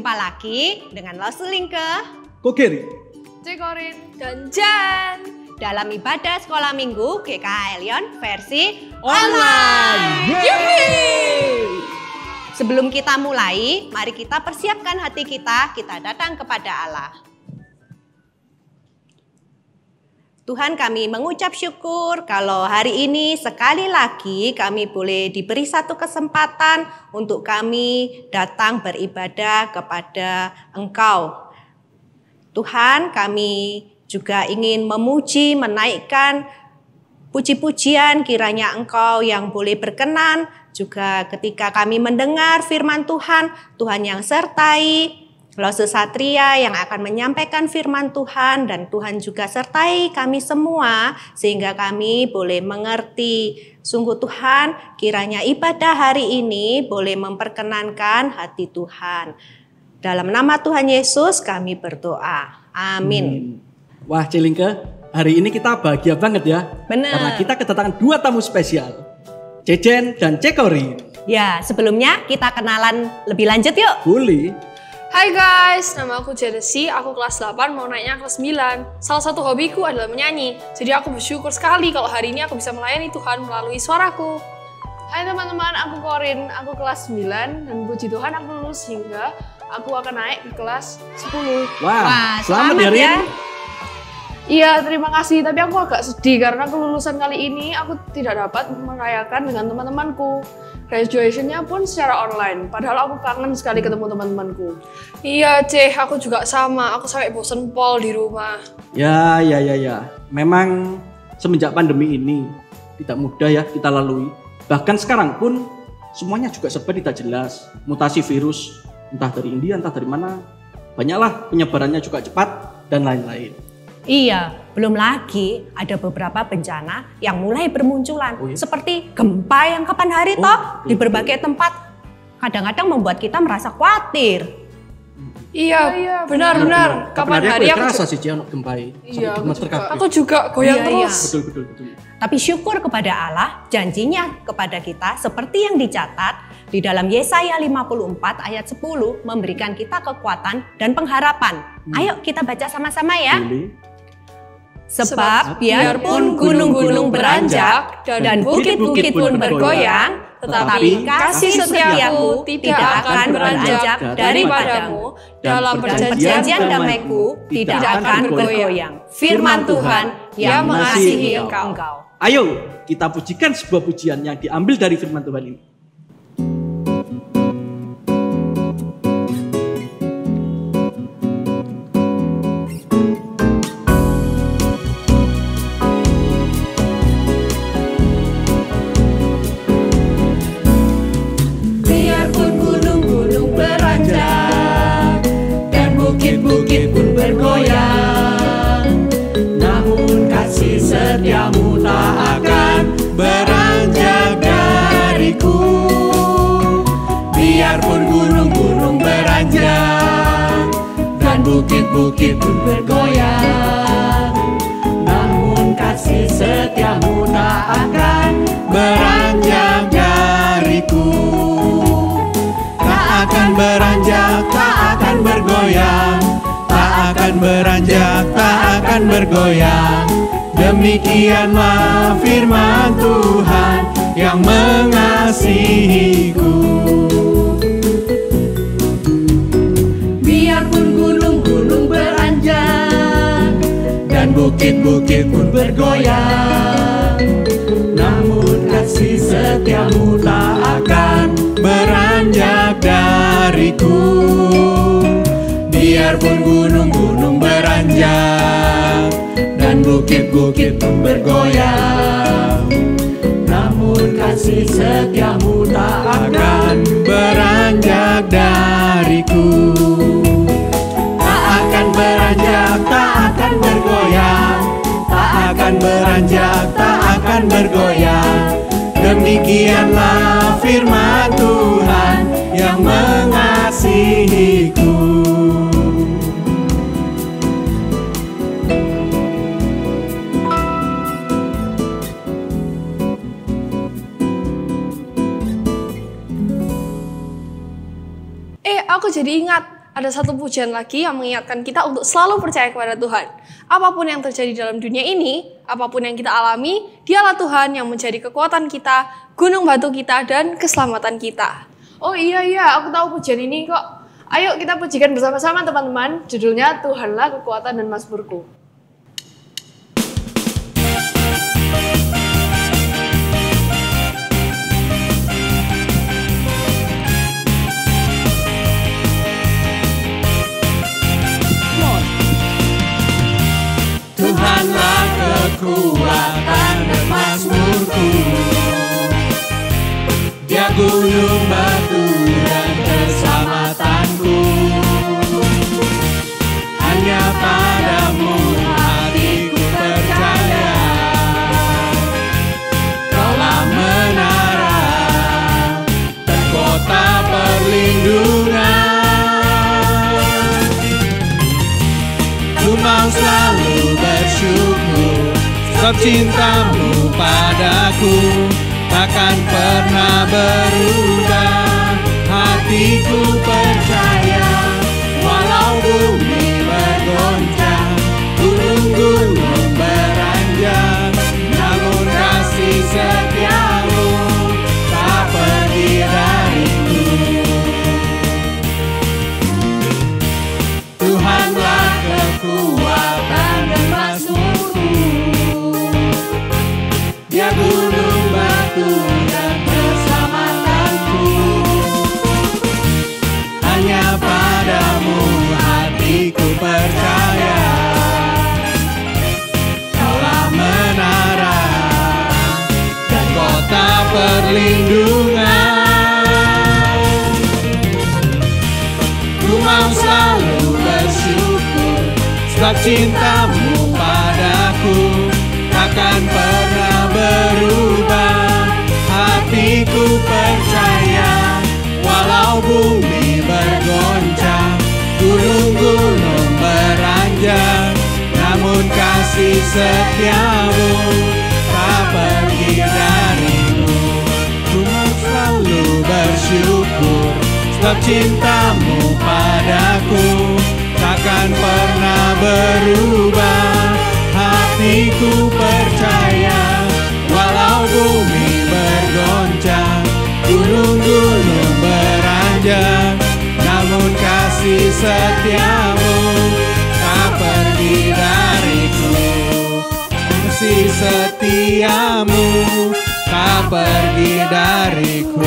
Jumpa lagi dengan Loselingke, Kokeri, Cekorin, dan Jan dalam ibadah sekolah minggu GKH Elion versi online. Sebelum kita mulai, mari kita persiapkan hati kita datang kepada Allah. Tuhan, kami mengucap syukur kalau hari ini sekali lagi kami boleh diberi satu kesempatan untuk kami datang beribadah kepada Engkau. Tuhan, kami juga ingin memuji, menaikkan puji-pujian kiranya Engkau yang boleh berkenan. Juga ketika kami mendengar firman Tuhan, Tuhan yang sertai Lose Satria yang akan menyampaikan firman Tuhan, dan Tuhan juga sertai kami semua sehingga kami boleh mengerti. Sungguh Tuhan, kiranya ibadah hari ini boleh memperkenankan hati Tuhan. Dalam nama Tuhan Yesus kami berdoa. Amin. Wah Celingke, hari ini kita bahagia banget ya. Benar. Karena kita kedatangan dua tamu spesial, Cejen dan Cekori. Ya, sebelumnya kita kenalan lebih lanjut yuk. Boleh. Hai guys, nama aku Jadesi, aku kelas 8 mau naiknya kelas 9. Salah satu hobiku adalah menyanyi, jadi aku bersyukur sekali kalau hari ini aku bisa melayani Tuhan melalui suaraku. Hai teman-teman, aku Korin, aku kelas 9 dan puji Tuhan aku lulus hingga aku akan naik ke kelas 10. Wah, selamat ya Rin. Iya, terima kasih, tapi aku agak sedih karena kelulusan kali ini aku tidak dapat merayakan dengan teman-temanku. Graduation-nya pun secara online, padahal aku kangen sekali ketemu teman-temanku. Iya Ceh, aku juga sama, aku sampai bosen pol di rumah. Ya. Memang semenjak pandemi ini tidak mudah ya kita lalui. Bahkan sekarang pun semuanya juga serba tidak jelas. Mutasi virus, entah dari India, entah dari mana. Banyaklah penyebarannya juga cepat dan lain-lain. Iya, belum lagi ada beberapa bencana yang mulai bermunculan. Oh, iya? Seperti gempa yang kapan hari toh di berbagai tempat. Kadang-kadang membuat kita merasa khawatir. Iya, benar-benar. Kapan hari aku terasa sih Cian gempai. Iya, aku juga goyang terus. Betul. Tapi syukur kepada Allah, janjinya kepada kita seperti yang dicatat di dalam Yesaya 54 ayat 10 memberikan kita kekuatan dan pengharapan. Ayo kita baca sama-sama ya. Sebab biarpun gunung-gunung beranjak dan bukit-bukit pun bergoyang, tetapi kasih setiaku tidak akan beranjak daripadamu, dalam perjanjian damaiku tidak akan bergoyang. Firman Tuhan yang mengasihi engkau. Ayo kita pujikan sebuah pujian yang diambil dari firman Tuhan ini. Bukit pun bergoyang, namun kasih setiamu tak akan beranjak dariku. Biarpun gunung-gunung beranjak dan bukit-bukit pun bergoyang, namun kasih setiamu tak akan beranjak dariku. Tak akan beranjak, tak akan bergoyang, tak akan beranjak, tak akan bergoyang. Demikianlah firman Tuhan yang mengasihiku. Biarpun gunung-gunung beranjak dan bukit-bukit pun bergoyang, namun kasih setiamu tak akan beranjak dariku. Biarpun gunung-gunung beranjak dan bukit-bukit pun bergoyang, namun kasih setiamu tak akan beranjak dariku. Tak akan beranjak, tak akan bergoyang, tak akan beranjak, tak akan bergoyang. Demikianlah firman Tuhan yang mengasihiku. Aku jadi ingat, ada satu pujian lagi yang mengingatkan kita untuk selalu percaya kepada Tuhan. Apapun yang terjadi dalam dunia ini, apapun yang kita alami, Dialah Tuhan yang menjadi kekuatan kita, gunung batu kita, dan keselamatan kita. Oh iya, aku tahu pujian ini kok. Ayo kita pujikan bersama-sama teman-teman. Judulnya Tuhanlah Kekuatan dan Mazmurku. Tuhanlah kekuatan dan mazmurku, Dia gunung batu dan keselamatanku. Hanya padamu hatiku percaya, Kaulah menara dan kota perlindungan. Ku mau selalu bersyukur, sebab cintamu padaku takkan pernah berubah. Hatiku percaya, walau bumi bergoncang, gunung-gunung beranjak, namun kasih setiamu tak pergi dariku. Tuhanlah kekuatan dan mazmurku, Dia gunung batu dan keselamatanku. Hanya padamu hatiku percaya, Kaulah menara dan kota perlindungan. Ku mau selalu bersyukur, sebab cintamu padaku takkan pernah berubah. Hatiku percaya, walau bumi bergoncang, gunung-gunung beranjak, namun kasih setiamu tak pergi dariku. Ku mau selalu bersyukur, sebab cintamu padaku takkan pernah berubah. Hatiku percaya, walau bumi bergoncang, gunung-gunung beranjak, namun kasih setiamu tak pergi dariku. Kasih setiamu tak pergi dariku.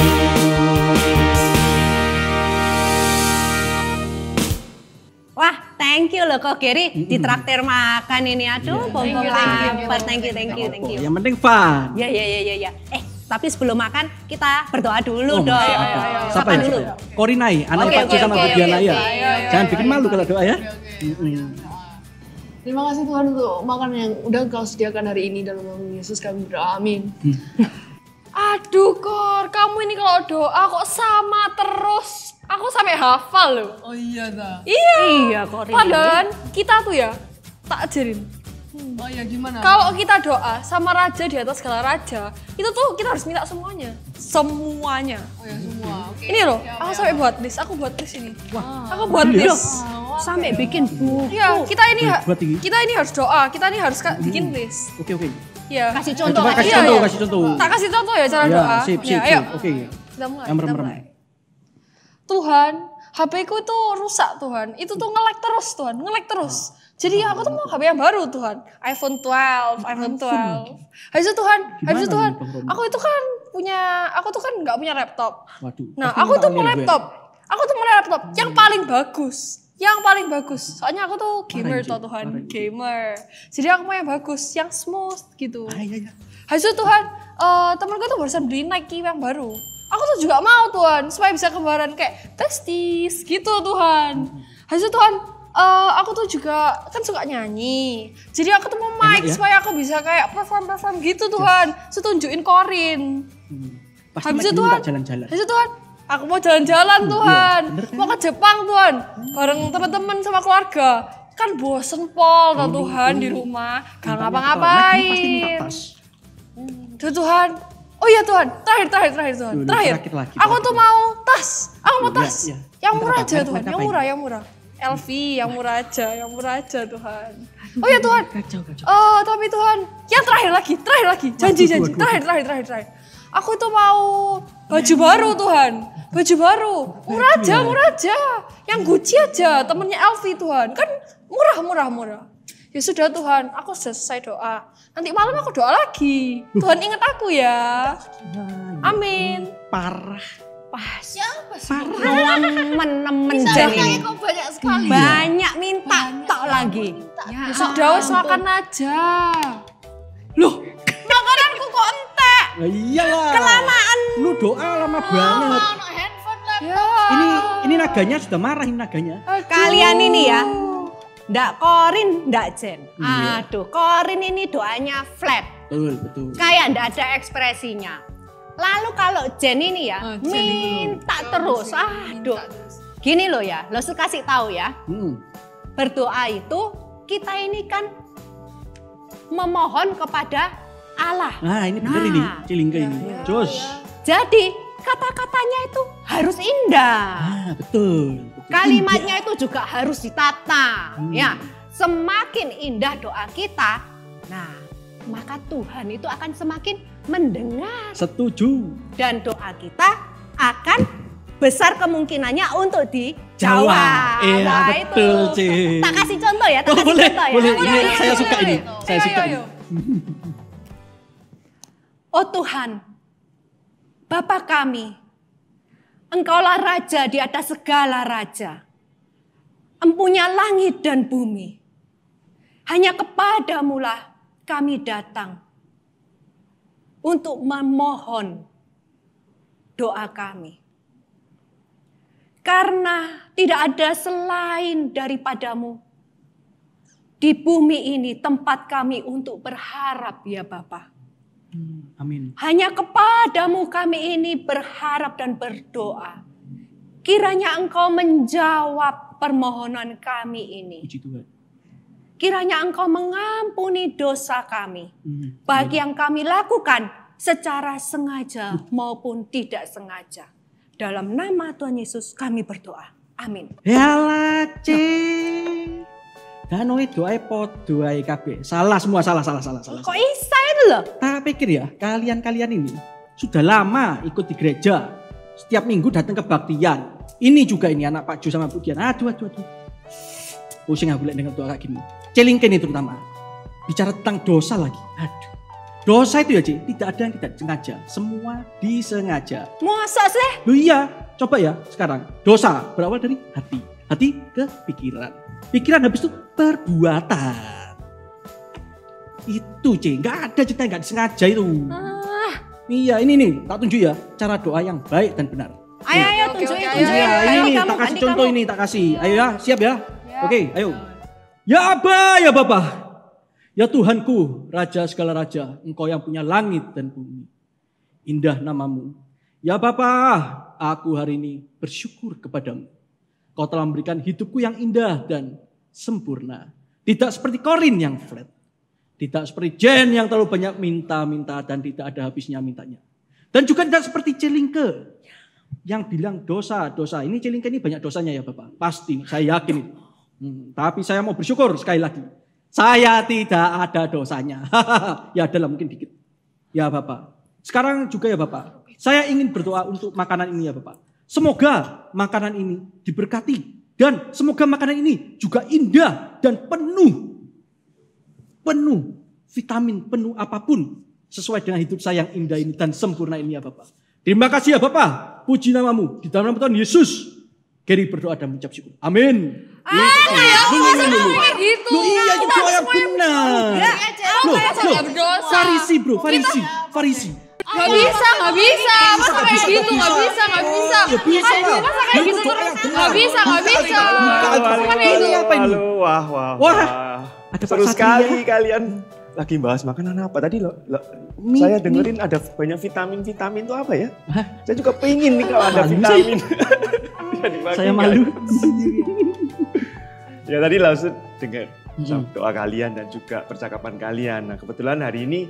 Wah, thank you loh Kok Geri, ditraktir makan ini. Aduh, bom-bom lapar. Thank you. Yang penting fun. Ya. Tapi sebelum makan kita berdoa dulu dong. Siapa Siapa dulu? Korinai, anak Pak Jo sama Bu Diana ya. Jangan bikin malu kalau doa ya. Terima kasih Tuhan untuk makan yang udah Kau sediakan hari ini. Dalam nama Yesus kami berdoa, amin. Aduh Kor, kamu ini kalau doa kok sama terus. Aku sampai hafal loh. Oh iya dah. Iya Kor. Padahal kita tuh ya, tak ajarin. Oh iya gimana? Kalau kita doa sama raja di atas segala raja, itu tuh kita harus minta semuanya. Semuanya. Oh ya semua. Oke. Ini loh, aku sampai buat list. Aku buat list ini. Aku buat list. Sampai bikin buku. Iya, Buat ini. kita ini harus doa. Kita ini harus bikin list. Oke. Iya. Kasih contoh. Coba kasih Iya, contoh, iya. kasih contoh. Tak kasih contoh ya cara doa. Ya, sip. Ya, ayo. Oke. Kita mulai. Yang kita merem-merem. mulai. Tuhan, HP ku itu rusak Tuhan. Itu tuh nge-lag terus Tuhan, nge-lag terus. Jadi aku tuh mau HP yang baru Tuhan. iPhone 12. Habis itu Tuhan, Gimana nih, Bang Romi? aku tuh kan nggak punya laptop. Waduh. Nah, pasti aku minta tuh mau online gue. laptop. Aku tuh mau laptop yang paling bagus. Yang paling bagus. Soalnya aku tuh gamer Parah, toh Ji. Tuhan, Parah, Ji. gamer. Jadi aku mau yang bagus, yang smooth gitu. Iya. Habis itu Tuhan, temenku tuh barusan beli Nike yang baru. Aku tuh juga mau Tuhan, supaya bisa kembaran kayak testis gitu Tuhan. Habis itu Tuhan, aku tuh juga kan suka nyanyi. Jadi aku tuh mau mic Enak ya? supaya aku bisa kayak perform gitu Tuhan. Setunjukin Korin. Pasti Habis lagi itu minta Tuhan, jalan-jalan. habis itu Tuhan, aku mau jalan-jalan Tuhan. bener kan? Mau ke Jepang Tuhan, bareng teman-teman sama keluarga. Kan bosen pol toh Tuhan di rumah, gak Mintanya ngapa-ngapain. Nike pasti minta tas. Tuh Tuhan. Oh iya Tuhan, terakhir Tuhan. Dulu, Terakhir. terakhir lagi, Aku terakhir. tuh mau tas. Aku mau Iya, tas. iya. Yang murah aja Merek Tuhan, yang apa murah, yang murah. LV, yang murah aja Tuhan. Oh ya Tuhan. Kacau. Oh tapi Tuhan, yang terakhir lagi, janji, terakhir. Aku tuh mau baju baru Tuhan, baju baru, murah aja, yang Gucci aja, temennya LV Tuhan, kan murah. Ya sudah Tuhan, aku selesai doa. Nanti malam aku doa lagi. Tuhan ingat aku ya. Amin. Parah. Pas. Siapa sih? Nemen-nemen Jen ini. Kok banyak sekali. Banyak minta tok lagi. Ya sudah wes makan aja. Loh, Makananku kok entek. nah iyalah. Kelamaan. Lu doa lama banget. Handphone lah. Ya. Ini naganya sudah marah ini naganya. Kalian ini ya, ndak Korin, ndak Jen. Iya. Aduh, Korin ini doanya flat. Betul. Kayak ndak ada ekspresinya. Lalu kalau Jen ini ya, minta terus. Aduh, gini loh ya, lo kasih tahu ya. Berdoa itu kita ini kan memohon kepada Allah. Nah ini bener ini, Cilingke ini. Jos. Jadi kata-katanya itu harus indah. Betul. Kalimatnya itu juga harus ditata. Ya, semakin indah doa kita, nah maka Tuhan itu akan semakin mendengar. Setuju. Dan doa kita akan besar kemungkinannya untuk dijawab. Iya Nah, betul itu. Cik. Tak kasih contoh ya, tak kasih Boleh, contoh ya. boleh. Ayo, Ini ayo, saya ayo, suka ayo, ini. ayo. Saya suka ini. Oh Tuhan, Bapa kami, Engkaulah Raja di atas segala raja. Empunya langit dan bumi. Hanya kepadamulah kami datang untuk memohon doa kami. Karena tidak ada selain daripadamu di bumi ini tempat kami untuk berharap ya Bapa. Amin. Hanya kepadamu kami ini berharap dan berdoa. Kiranya Engkau menjawab permohonan kami ini. Puji Tuhan. Kiranya Engkau mengampuni dosa kami. Baik yang kami lakukan secara sengaja maupun tidak sengaja. Dalam nama Tuhan Yesus kami berdoa. Amin. Yalah Cik. Dan doae podo ae kabeh. Salah semua, salah. Kok bisa itu loh? Tak pikir ya, kalian ini sudah lama ikut di gereja. Setiap minggu datang kebaktian. Ini juga ini anak Pak Jo sama Bu Dian. Aduh. Pusing aku dengan doa kayak gini. Cilingke ini terutama. Bicara tentang dosa lagi. Aduh. Dosa itu ya Cik, tidak ada yang tidak sengaja. Semua disengaja. Masa sih? Loh iya, coba ya sekarang. Dosa berawal dari hati. Hati ke pikiran. Pikiran habis itu perbuatan. Itu Cik, nggak ada cerita yang nggak disengaja itu. Iya ini nih, tak tunjuk ya cara doa yang baik dan benar. Ayo tunjukin. Iya ini tak kasih contoh ini, tak kasih. Ayo ya, siap ya. Oke, ayo. Ya Aba, ya Bapa. Ya Tuhanku, Raja segala Raja, Engkau yang punya langit dan bumi. Indah namamu. Ya Bapa, aku hari ini bersyukur kepadamu. Kau telah memberikan hidupku yang indah dan sempurna. Tidak seperti Korin yang flat. Tidak seperti Jen yang terlalu banyak minta-minta dan tidak ada habisnya mintanya. Dan juga tidak seperti Cilingke yang bilang dosa. Ini Cilingke ini banyak dosanya ya Bapak. Pasti, saya yakin itu. Tapi saya mau bersyukur sekali lagi. Saya tidak ada dosanya. Ya adalah mungkin dikit. Ya Bapak. Sekarang juga ya Bapak. Saya ingin berdoa untuk makanan ini ya Bapak. Semoga makanan ini diberkati. Dan semoga makanan ini juga indah dan penuh vitamin, penuh apapun. Sesuai dengan hidup saya yang indah ini dan sempurna ini ya Bapak. Terima kasih ya Bapak. Puji namamu. Di dalam nama Tuhan Yesus. Geri berdoa dan mengucap syukur. Amin. Gitu. Loh iya itu doa yang benar. Farisi bro, Farisi. Gak bisa. Masa kayak gitu, gak bisa. Ya bisa lah. Masa kayak gitu terus? Gak bisa. Wah. Ada Seru Pak sekali Satria. kalian lagi bahas makanan apa tadi lo? Saya dengerin ada banyak vitamin itu apa ya? Saya juga pengen nih kalau ada Malu vitamin. Saya malu. Ya tadi langsung dengar doa kalian dan juga percakapan kalian. Nah kebetulan hari ini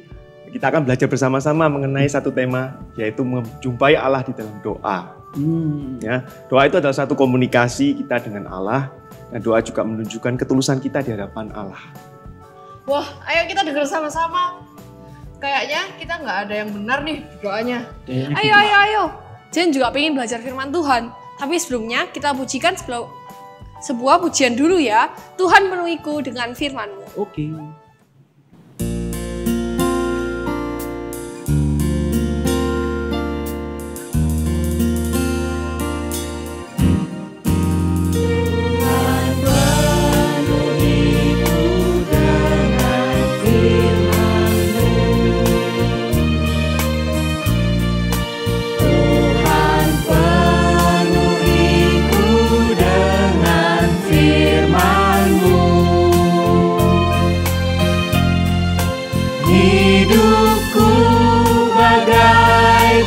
kita akan belajar bersama-sama mengenai satu tema yaitu menjumpai Allah di dalam doa. Ya, doa itu adalah satu komunikasi kita dengan Allah, dan doa juga menunjukkan ketulusan kita di hadapan Allah. Wah, ayo kita dengar sama-sama. Kayaknya kita nggak ada yang benar nih doanya. Ayo. Jen juga pengen belajar firman Tuhan. Tapi sebelumnya kita pujikan sebuah pujian dulu ya. Tuhan penuhiku dengan firman-Mu. Oke.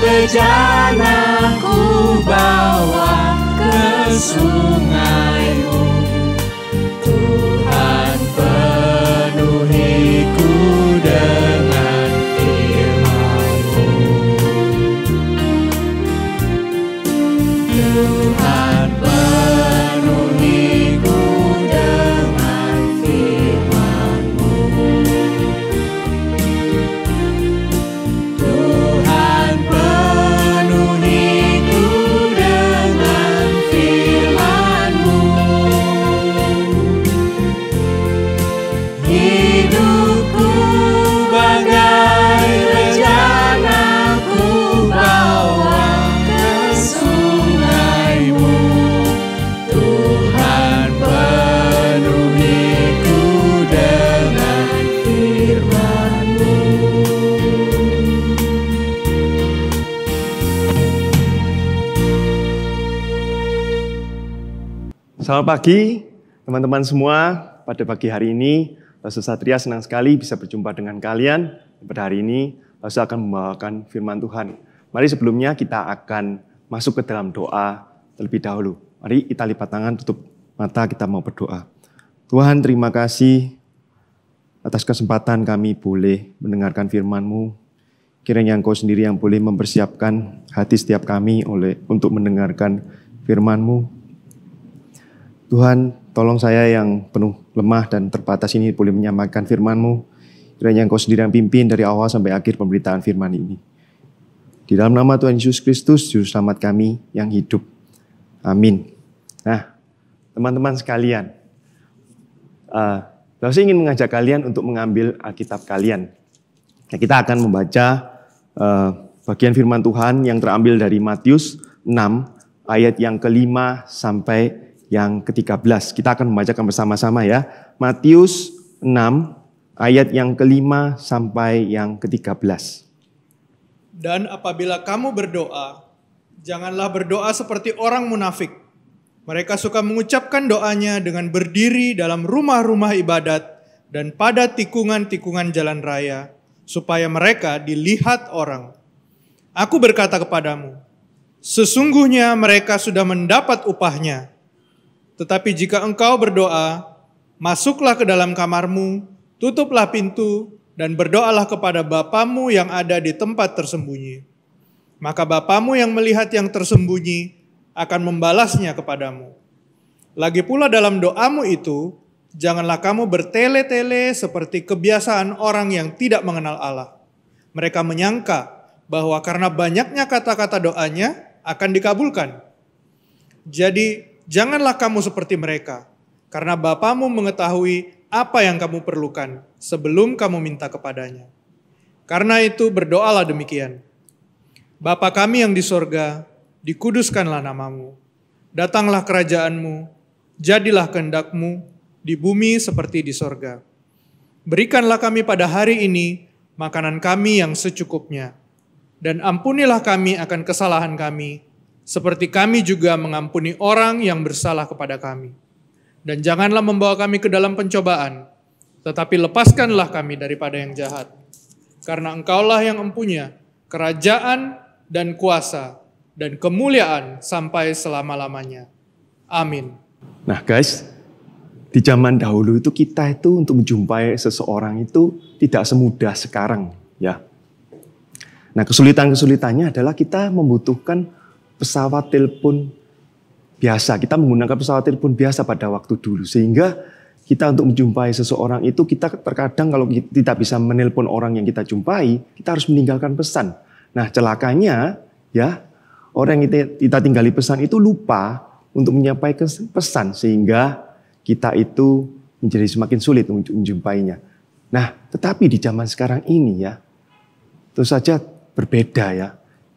Bejana ku bawa ke sungai-Mu, Tuhan penuhiku dengan firman-Mu. Tuhan penuhiku dengan firman-Mu. Tuhan penuhiku dengan firman-Mu. Hidupku bagai bejana ku bawa ke sungai-Mu, Tuhan penuhiku dengan firman-Mu. Selamat pagi teman-teman semua. Pada pagi hari ini, Pastor Satria senang sekali bisa berjumpa dengan kalian. Pada hari ini, Pastor akan membawakan firman Tuhan. Mari sebelumnya kita akan masuk ke dalam doa terlebih dahulu. Mari kita lipat tangan, tutup mata, kita mau berdoa. Tuhan, terima kasih atas kesempatan kami boleh mendengarkan firman-Mu. Kiranya Engkau sendiri yang boleh mempersiapkan hati setiap kami untuk mendengarkan firman-Mu. Tuhan, tolong saya yang penuh lemah dan terbatas ini boleh menyampaikan firman-Mu. Kiranya Engkau sendiri yang pimpin dari awal sampai akhir pemberitaan firman ini. Di dalam nama Tuhan Yesus Kristus, Juru Selamat kami yang hidup. Amin. Nah, teman-teman sekalian, saya ingin mengajak kalian untuk mengambil Alkitab kalian. Nah, kita akan membaca bagian firman Tuhan yang terambil dari Matius 6, ayat yang ke-5 sampai yang ke-13. Kita akan membacakan bersama-sama ya. Matius 6 ayat yang ke-5 sampai yang ke-13. Dan apabila kamu berdoa, janganlah berdoa seperti orang munafik. Mereka suka mengucapkan doanya dengan berdiri dalam rumah-rumah ibadat dan pada tikungan-tikungan jalan raya, supaya mereka dilihat orang. Aku berkata kepadamu, sesungguhnya mereka sudah mendapat upahnya. Tetapi jika engkau berdoa, masuklah ke dalam kamarmu, tutuplah pintu, dan berdoalah kepada Bapamu yang ada di tempat tersembunyi. Maka Bapamu yang melihat yang tersembunyi akan membalasnya kepadamu. Lagi pula dalam doamu itu, janganlah kamu bertele-tele seperti kebiasaan orang yang tidak mengenal Allah. Mereka menyangka bahwa karena banyaknya kata-kata doanya akan dikabulkan. Jadi, janganlah kamu seperti mereka, karena Bapamu mengetahui apa yang kamu perlukan sebelum kamu minta kepadanya. Karena itu berdoalah demikian. Bapa kami yang di sorga, dikuduskanlah namamu. Datanglah kerajaanmu, jadilah kehendak-Mu di bumi seperti di sorga. Berikanlah kami pada hari ini makanan kami yang secukupnya. Dan ampunilah kami akan kesalahan kami, seperti kami juga mengampuni orang yang bersalah kepada kami. Dan janganlah membawa kami ke dalam pencobaan, tetapi lepaskanlah kami daripada yang jahat. Karena Engkaulah yang empunya kerajaan dan kuasa dan kemuliaan sampai selama-lamanya. Amin. Nah guys, di zaman dahulu itu kita itu untuk menjumpai seseorang itu tidak semudah sekarang ya. Nah kesulitan-kesulitannya adalah kita membutuhkan pesawat telepon biasa. Kita menggunakan pesawat telepon biasa pada waktu dulu. Sehingga kita untuk menjumpai seseorang itu, kita terkadang kalau kita tidak bisa menelpon orang yang kita jumpai, kita harus meninggalkan pesan. Nah, celakanya ya, orang yang kita tinggali pesan itu lupa untuk menyampaikan pesan, sehingga kita itu menjadi semakin sulit untuk menjumpainya. Nah, tetapi di zaman sekarang ini ya, tentu saja berbeda ya.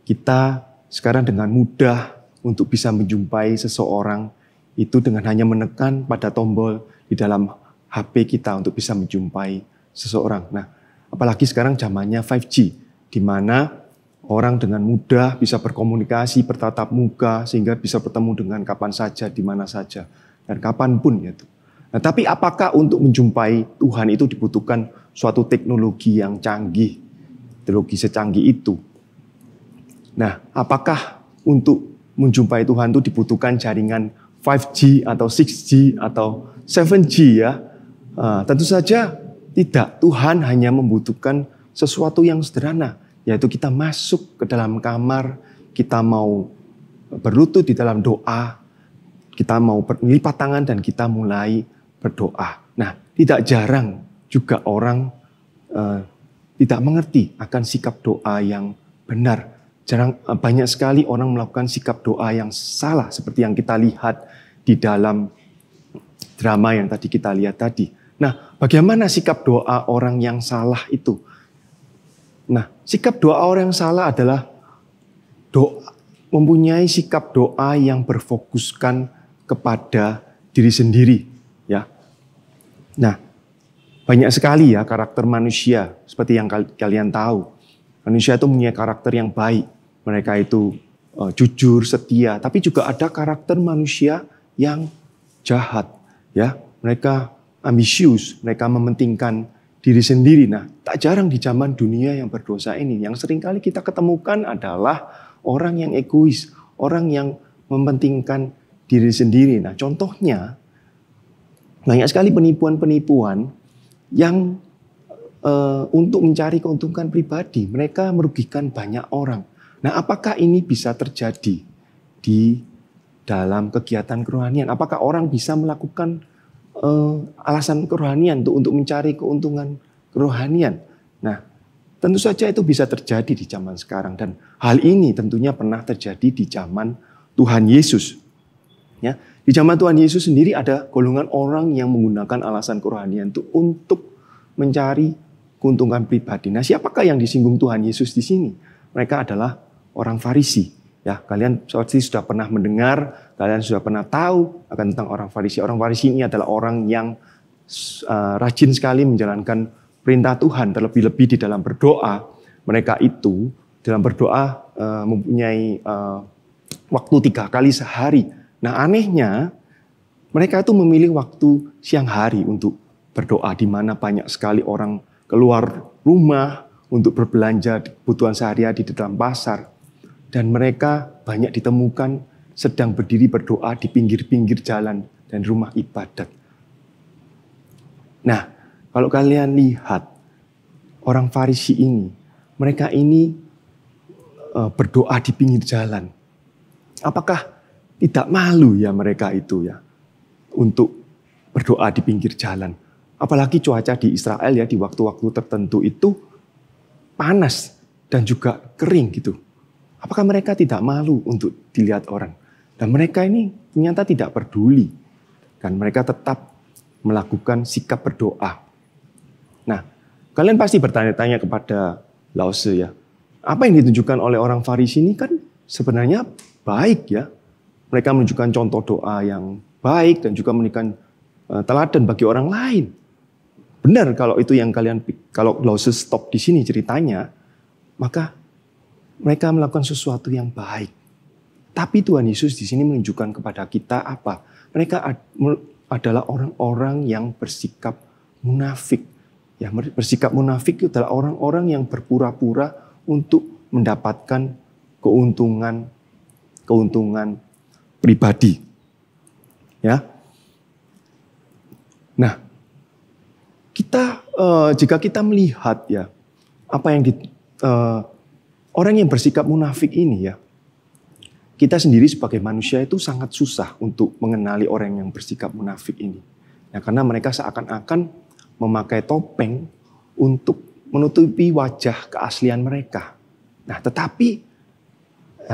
Kita sekarang dengan mudah untuk bisa menjumpai seseorang itu dengan hanya menekan pada tombol di dalam HP kita untuk bisa menjumpai seseorang. Nah, apalagi sekarang zamannya 5G, di mana orang dengan mudah bisa berkomunikasi, bertatap muka, sehingga bisa bertemu dengan kapan saja, di mana saja, dan kapanpun gitu. Nah, tapi apakah untuk menjumpai Tuhan itu dibutuhkan suatu teknologi yang canggih, teknologi secanggih itu? Nah, apakah untuk menjumpai Tuhan itu dibutuhkan jaringan 5G atau 6G atau 7G ya? Tentu saja tidak. Tuhan hanya membutuhkan sesuatu yang sederhana, yaitu kita masuk ke dalam kamar, kita mau berlutut di dalam doa, kita mau melipat tangan dan kita mulai berdoa. Nah, tidak jarang juga orang tidak mengerti akan sikap doa yang benar. Banyak sekali orang melakukan sikap doa yang salah, seperti yang kita lihat di dalam drama yang tadi kita lihat tadi. Nah, bagaimana sikap doa orang yang salah itu? Nah, sikap doa orang yang salah adalah mempunyai sikap doa yang berfokuskan kepada diri sendiri, ya. Nah, banyak sekali ya karakter manusia, seperti yang kalian tahu. Manusia itu mempunyai karakter yang baik. Mereka itu jujur, setia, tapi juga ada karakter manusia yang jahat, ya. Mereka ambisius, mereka mementingkan diri sendiri. Nah, tak jarang di zaman dunia yang berdosa ini, yang seringkali kita ketemukan adalah orang yang egois, orang yang mementingkan diri sendiri. Nah, contohnya banyak sekali penipuan-penipuan yang untuk mencari keuntungan pribadi, mereka merugikan banyak orang. Nah, apakah ini bisa terjadi di dalam kegiatan kerohanian? Apakah orang bisa melakukan alasan kerohanian untuk mencari keuntungan kerohanian? Nah, tentu saja itu bisa terjadi di zaman sekarang, dan hal ini tentunya pernah terjadi di zaman Tuhan Yesus. Ya, di zaman Tuhan Yesus sendiri ada golongan orang yang menggunakan alasan kerohanian itu untuk mencari keuntungan pribadi. Nah, siapakah yang disinggung Tuhan Yesus di sini? Mereka adalah orang Farisi. Ya, kalian pasti sudah pernah mendengar, kalian sudah pernah tahu akan tentang orang Farisi. Orang Farisi ini adalah orang yang rajin sekali menjalankan perintah Tuhan, terlebih-lebih di dalam berdoa. Mereka itu dalam berdoa mempunyai waktu 3 kali sehari. Nah, anehnya mereka itu memilih waktu siang hari untuk berdoa, di mana banyak sekali orang keluar rumah untuk berbelanja kebutuhan sehari-hari di dalam pasar. Dan mereka banyak ditemukan sedang berdiri berdoa di pinggir-pinggir jalan dan rumah ibadat. Nah, kalau kalian lihat orang Farisi ini, mereka ini berdoa di pinggir jalan. Apakah tidak malu ya mereka itu ya untuk berdoa di pinggir jalan? Apalagi cuaca di Israel ya di waktu-waktu tertentu itu panas dan juga kering gitu. Apakah mereka tidak malu untuk dilihat orang? Dan mereka ini ternyata tidak peduli. Kan mereka tetap melakukan sikap berdoa. Nah, kalian pasti bertanya-tanya kepada Lao Tzu ya. Apa yang ditunjukkan oleh orang Farisi ini kan sebenarnya baik ya. Mereka menunjukkan contoh doa yang baik dan juga memberikan teladan bagi orang lain. Benar kalau itu yang kalau Lao Tzu stop di sini ceritanya, maka mereka melakukan sesuatu yang baik. Tapi Tuhan Yesus di sini menunjukkan kepada kita apa? Mereka adalah orang-orang yang bersikap munafik. Ya, bersikap munafik itu adalah orang-orang yang berpura-pura untuk mendapatkan keuntungan pribadi. Ya. Nah, jika kita melihat ya apa yang orang yang bersikap munafik ini ya, kita sendiri sebagai manusia itu sangat susah untuk mengenali orang yang bersikap munafik ini. Nah, karena mereka seakan-akan memakai topeng untuk menutupi wajah keaslian mereka. Nah, tetapi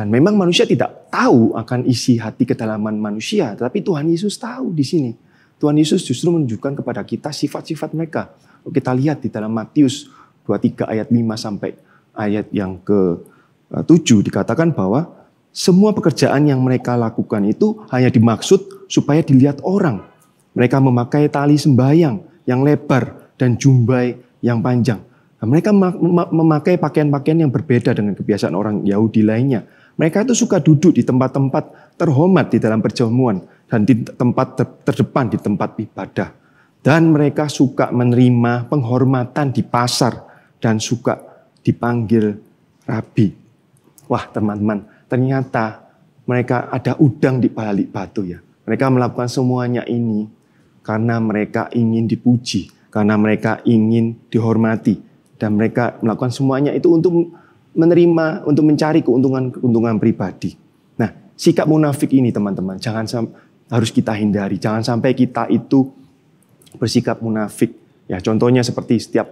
memang manusia tidak tahu akan isi hati kedalaman manusia, tetapi Tuhan Yesus tahu di sini. Tuhan Yesus justru menunjukkan kepada kita sifat-sifat mereka. Kita lihat di dalam Matius 23 ayat 5 sampai ayat yang ke-7 dikatakan bahwa semua pekerjaan yang mereka lakukan itu hanya dimaksud supaya dilihat orang. Mereka memakai tali sembahyang yang lebar dan jumbai yang panjang. Nah, mereka memakai pakaian-pakaian yang berbeda dengan kebiasaan orang Yahudi lainnya. Mereka itu suka duduk di tempat-tempat terhormat di dalam perjamuan dan di tempat terdepan di tempat ibadah. Dan mereka suka menerima penghormatan di pasar dan suka dipanggil rabi. Wah, teman-teman, ternyata mereka ada udang di balik batu ya. Mereka melakukan semuanya ini karena mereka ingin dipuji, karena mereka ingin dihormati. Dan mereka melakukan semuanya itu untuk menerima, untuk mencari keuntungan pribadi. Nah, sikap munafik ini teman-teman, harus kita hindari. Jangan sampai kita itu bersikap munafik. Ya, contohnya seperti setiap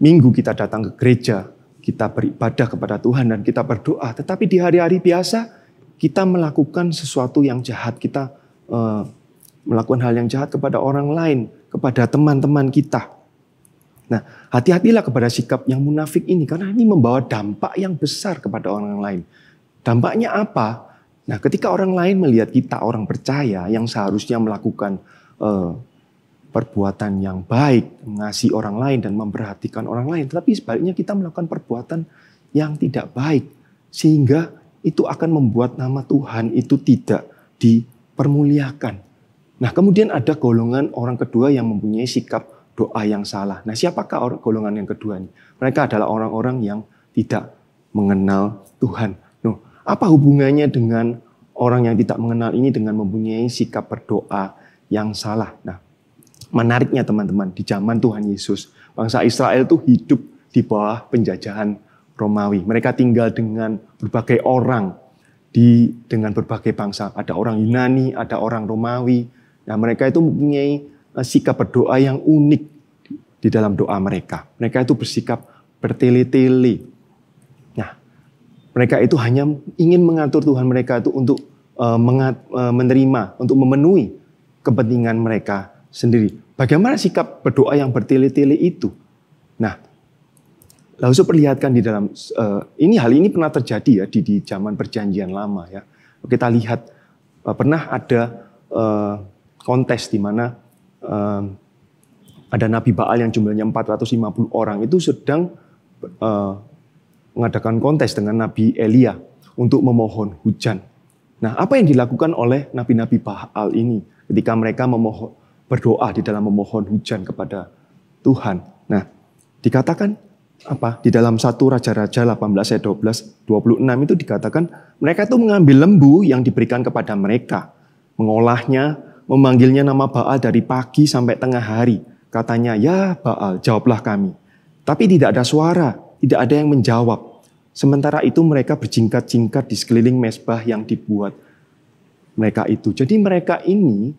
minggu kita datang ke gereja, kita beribadah kepada Tuhan dan kita berdoa. Tetapi di hari-hari biasa kita melakukan sesuatu yang jahat. Kita melakukan hal yang jahat kepada orang lain, kepada teman-teman kita. Nah, hati-hatilah kepada sikap yang munafik ini karena ini membawa dampak yang besar kepada orang lain. Dampaknya apa? Nah, ketika orang lain melihat kita orang percaya yang seharusnya melakukan perbuatan yang baik, mengasihi orang lain dan memperhatikan orang lain, tetapi sebaliknya kita melakukan perbuatan yang tidak baik, sehingga itu akan membuat nama Tuhan itu tidak dipermuliakan. Nah, kemudian ada golongan orang kedua yang mempunyai sikap doa yang salah. Nah, siapakah golongan yang kedua ini? Mereka adalah orang-orang yang tidak mengenal Tuhan. Nah, apa hubungannya dengan orang yang tidak mengenal ini dengan mempunyai sikap berdoa yang salah? Nah, menariknya teman-teman, di zaman Tuhan Yesus, bangsa Israel itu hidup di bawah penjajahan Romawi. Mereka tinggal dengan berbagai orang, dengan berbagai bangsa. Ada orang Yunani, ada orang Romawi. Nah, mereka itu mempunyai sikap berdoa yang unik di dalam doa mereka. Mereka itu bersikap bertele-tele. Nah, mereka itu hanya ingin mengatur Tuhan mereka itu untuk menerima, untuk memenuhi kepentingan mereka sendiri. Bagaimana sikap berdoa yang bertele-tele itu? Nah, lalu saya perlihatkan di dalam hal ini pernah terjadi ya di zaman Perjanjian Lama ya. Kita lihat pernah ada kontes di mana ada Nabi Baal yang jumlahnya 450 orang itu sedang mengadakan kontes dengan Nabi Elia untuk memohon hujan. Nah, apa yang dilakukan oleh Nabi-Nabi Baal ini ketika mereka berdoa di dalam memohon hujan kepada Tuhan? Nah, dikatakan apa? Di dalam 1 Raja-Raja 18 ayat 26 itu dikatakan mereka itu mengambil lembu yang diberikan kepada mereka, mengolahnya, memanggilnya nama Baal dari pagi sampai tengah hari. Katanya, ya Baal, jawablah kami. Tapi tidak ada suara, tidak ada yang menjawab. Sementara itu mereka berjingkat-jingkat di sekeliling mezbah yang dibuat mereka itu. Jadi mereka ini,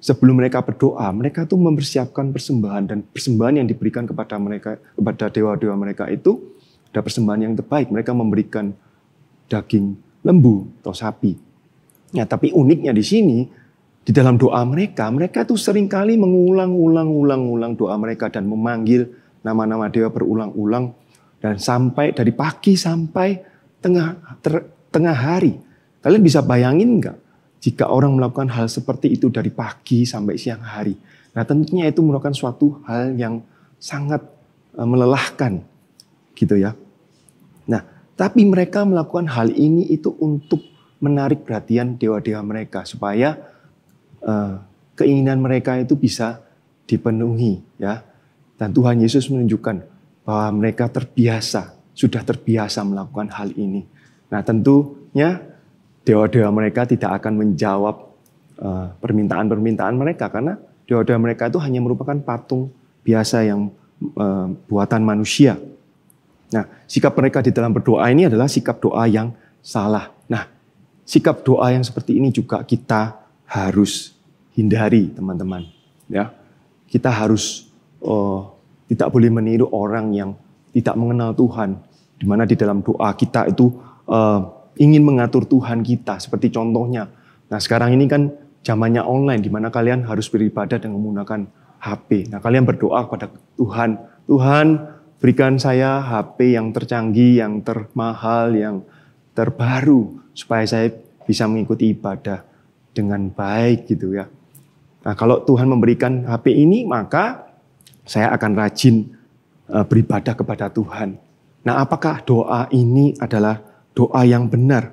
sebelum mereka berdoa, mereka tuh mempersiapkan persembahan. Dan persembahan yang diberikan kepada mereka, kepada dewa-dewa mereka itu, ada persembahan yang terbaik. Mereka memberikan daging lembu atau sapi. Ya, tapi uniknya di sini, di dalam doa mereka itu seringkali mengulang-ulang doa mereka dan memanggil nama-nama dewa berulang-ulang dan sampai dari pagi sampai tengah hari. Kalian bisa bayangin nggak jika orang melakukan hal seperti itu dari pagi sampai siang hari? Nah, tentunya itu merupakan suatu hal yang sangat melelahkan, gitu ya. Nah, tapi mereka melakukan hal ini itu untuk menarik perhatian dewa-dewa mereka supaya keinginan mereka itu bisa dipenuhi ya. Dan Tuhan Yesus menunjukkan bahwa mereka sudah terbiasa melakukan hal ini. Nah, tentunya dewa-dewa mereka tidak akan menjawab permintaan-permintaan mereka karena dewa-dewa mereka itu hanya merupakan patung biasa yang buatan manusia. Nah, sikap mereka di dalam berdoa ini adalah sikap doa yang salah. Nah, sikap doa yang seperti ini juga kita harus hindari, teman-teman. Ya, kita harus tidak boleh meniru orang yang tidak mengenal Tuhan, di mana di dalam doa kita itu ingin mengatur Tuhan kita. Seperti contohnya, nah sekarang ini kan zamannya online, di mana kalian harus beribadah dengan menggunakan HP. Nah kalian berdoa kepada Tuhan, Tuhan berikan saya HP yang tercanggih, yang termahal, yang terbaru, supaya saya bisa mengikuti ibadah dengan baik gitu ya. Nah kalau Tuhan memberikan HP ini, maka saya akan rajin beribadah kepada Tuhan. Nah apakah doa ini adalah doa yang benar?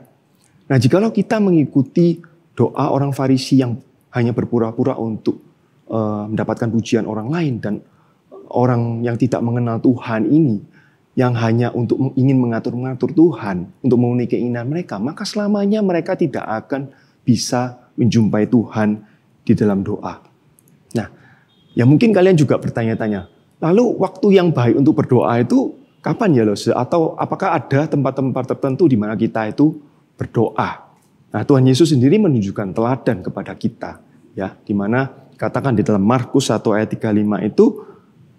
Nah jikalau kita mengikuti doa orang Farisi yang hanya berpura-pura untuk mendapatkan pujian orang lain, dan orang yang tidak mengenal Tuhan ini yang hanya untuk ingin mengatur-ngatur Tuhan, untuk memenuhi keinginan mereka, maka selamanya mereka tidak akan bisa menjumpai Tuhan di dalam doa. Nah, ya mungkin kalian juga bertanya-tanya, lalu waktu yang baik untuk berdoa itu kapan ya, Lose? Atau apakah ada tempat-tempat tertentu di mana kita itu berdoa? Nah, Tuhan Yesus sendiri menunjukkan teladan kepada kita, ya, di mana katakan di dalam Markus 1 ayat 35 itu,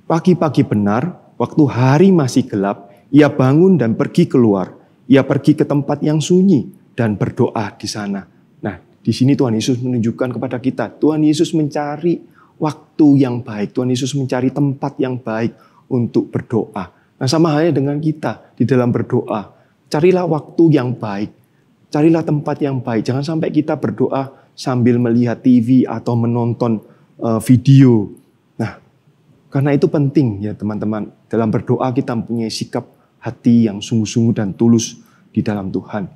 pagi-pagi benar, waktu hari masih gelap, ia bangun dan pergi keluar. Ia pergi ke tempat yang sunyi dan berdoa di sana. Nah, di sini Tuhan Yesus menunjukkan kepada kita, Tuhan Yesus mencari waktu yang baik, Tuhan Yesus mencari tempat yang baik untuk berdoa. Nah, sama halnya dengan kita di dalam berdoa. Carilah waktu yang baik, carilah tempat yang baik. Jangan sampai kita berdoa sambil melihat TV atau menonton video. Nah, karena itu penting ya teman-teman, dalam berdoa kita mempunyai sikap hati yang sungguh-sungguh dan tulus di dalam Tuhan.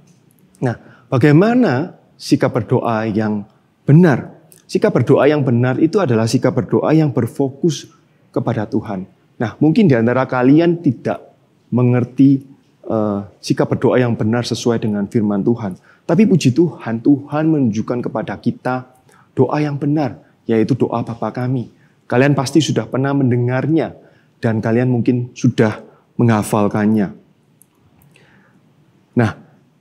Nah, bagaimana sikap berdoa yang benar? Sikap berdoa yang benar itu adalah sikap berdoa yang berfokus kepada Tuhan. Nah, mungkin di antara kalian tidak mengerti sikap berdoa yang benar sesuai dengan firman Tuhan. Tapi puji Tuhan, Tuhan menunjukkan kepada kita doa yang benar, yaitu doa Bapa kami. Kalian pasti sudah pernah mendengarnya, dan kalian mungkin sudah menghafalkannya. Nah,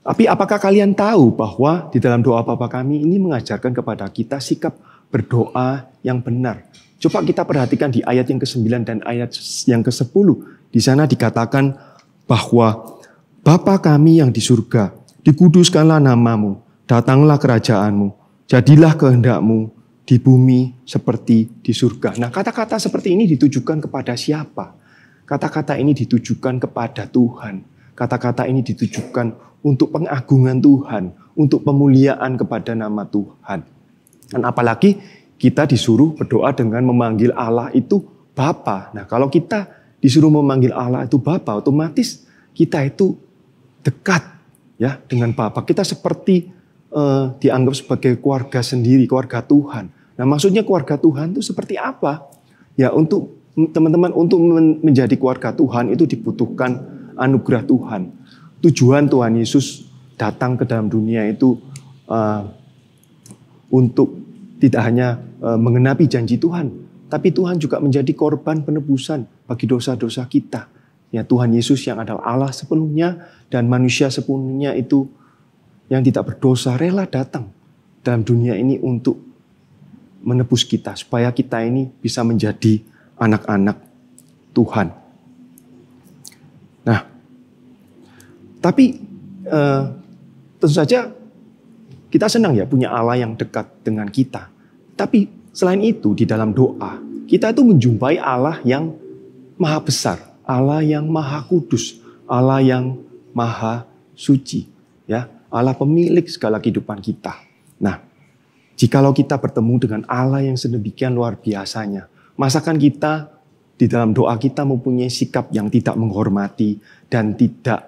tapi apakah kalian tahu bahwa di dalam doa Bapa kami ini mengajarkan kepada kita sikap berdoa yang benar? Coba kita perhatikan di ayat yang ke-9 dan ayat yang ke-10. Di sana dikatakan bahwa Bapa kami yang di surga, dikuduskanlah namamu, datanglah kerajaanmu, jadilah kehendakmu di bumi seperti di surga. Nah, kata-kata seperti ini ditujukan kepada siapa? Kata-kata ini ditujukan kepada Tuhan. Kata-kata ini ditujukan untuk pengagungan Tuhan, untuk pemuliaan kepada nama Tuhan. Dan apalagi kita disuruh berdoa dengan memanggil Allah itu Bapa. Nah, kalau kita disuruh memanggil Allah itu Bapa, otomatis kita itu dekat ya dengan Bapa. Kita seperti dianggap sebagai keluarga sendiri, keluarga Tuhan. Nah, maksudnya keluarga Tuhan itu seperti apa? Ya, untuk teman-teman, untuk menjadi keluarga Tuhan itu dibutuhkan anugerah Tuhan. Tujuan Tuhan Yesus datang ke dalam dunia itu untuk tidak hanya mengenapi janji Tuhan, tapi Tuhan juga menjadi korban penebusan bagi dosa-dosa kita. Ya, Tuhan Yesus yang adalah Allah sepenuhnya dan manusia sepenuhnya itu yang tidak berdosa rela datang dalam dunia ini untuk menebus kita, supaya kita ini bisa menjadi anak-anak Tuhan. Nah, tapi tentu saja kita senang ya punya Allah yang dekat dengan kita. Tapi selain itu di dalam doa, kita itu menjumpai Allah yang maha besar, Allah yang maha kudus, Allah yang maha suci, ya. Allah pemilik segala kehidupan kita. Nah, jikalau kita bertemu dengan Allah yang sedemikian luar biasanya, masakan kita di dalam doa kita mempunyai sikap yang tidak menghormati dan tidak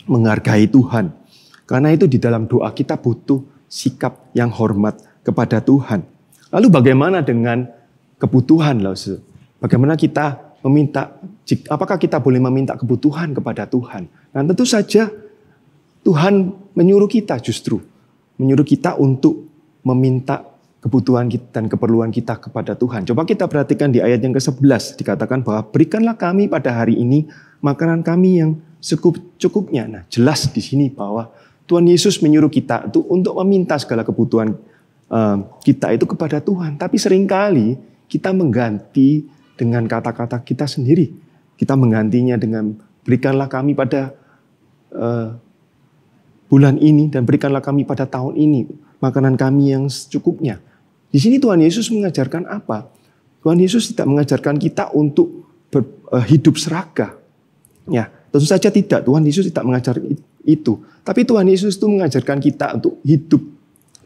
menghargai Tuhan. Karena itu di dalam doa kita butuh sikap yang hormat kepada Tuhan. Lalu bagaimana dengan kebutuhan, Lause? Bagaimana kita meminta, apakah kita boleh meminta kebutuhan kepada Tuhan? Nah, tentu saja Tuhan menyuruh kita menyuruh kita untuk meminta kebutuhan kita dan keperluan kita kepada Tuhan. Coba kita perhatikan di ayat yang ke-11, dikatakan bahwa berikanlah kami pada hari ini makanan kami yang secukupnya. Nah, jelas di sini bahwa Tuhan Yesus menyuruh kita untuk meminta segala kebutuhan kita itu kepada Tuhan. Tapi seringkali kita mengganti dengan kata-kata kita sendiri. Kita menggantinya dengan berikanlah kami pada bulan ini dan berikanlah kami pada tahun ini makanan kami yang secukupnya. Di sini Tuhan Yesus mengajarkan apa? Tuhan Yesus tidak mengajarkan kita untuk hidup serakah. Ya, tentu saja tidak. Tuhan Yesus tidak mengajar itu. Tapi Tuhan Yesus itu mengajarkan kita untuk hidup